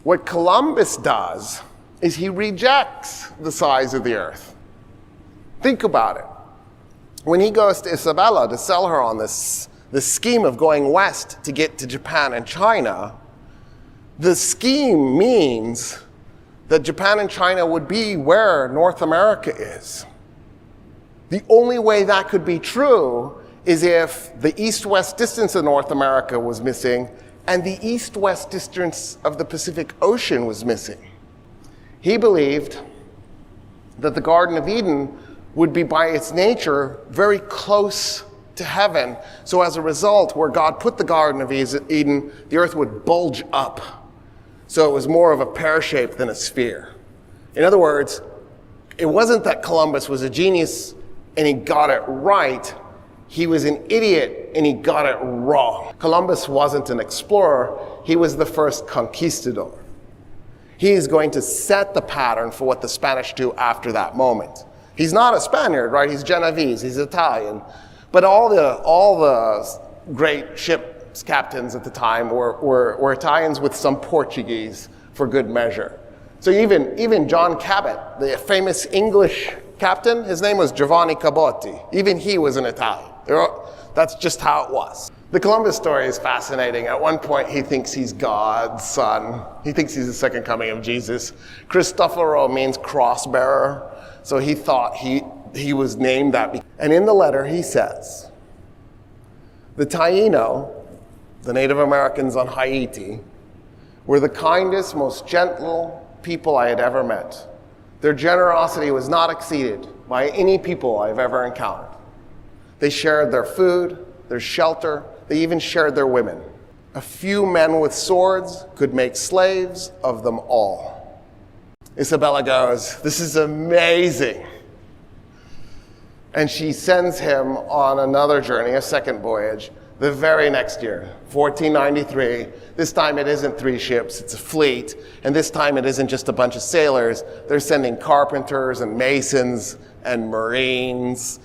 What Columbus does is he rejects the size of the earth. Think about it. When he goes to Isabella to sell her on this scheme of going west to get to Japan and China, the scheme means that Japan and China would be where North America is. The only way that could be true is if the east-west distance of North America was missing and the east-west distance of the Pacific Ocean was missing. He believed that the Garden of Eden would be by its nature very close to heaven. So as a result, where God put the Garden of Eden, the earth would bulge up. So it was more of a pear shape than a sphere. In other words, it wasn't that Columbus was a genius and he got it right. He was an idiot and he got it wrong. Columbus wasn't an explorer. He was the first conquistador. He is going to set the pattern for what the Spanish do after that moment. He's not a Spaniard, right? He's Genovese, he's Italian. But all the great ship's captains at the time were Italians with some Portuguese for good measure. So even John Cabot, the famous English captain, his name was Giovanni Cabotti. Even he was an Italian. That's just how it was. The Columbus story is fascinating. At one point, he thinks he's God's son. He thinks he's the second coming of Jesus. Cristoforo means cross-bearer. So he thought he was named that. And in the letter, he says, the Taino, the Native Americans on Haiti, were the kindest, most gentle people I had ever met. Their generosity was not exceeded by any people I've ever encountered. They shared their food, their shelter, they even shared their women. A few men with swords could make slaves of them all. Isabella goes, this is amazing. And she sends him on another journey, a second voyage, the very next year, 1493. This time it isn't 3 ships, it's a fleet. And this time it isn't just a bunch of sailors. They're sending carpenters and masons and marines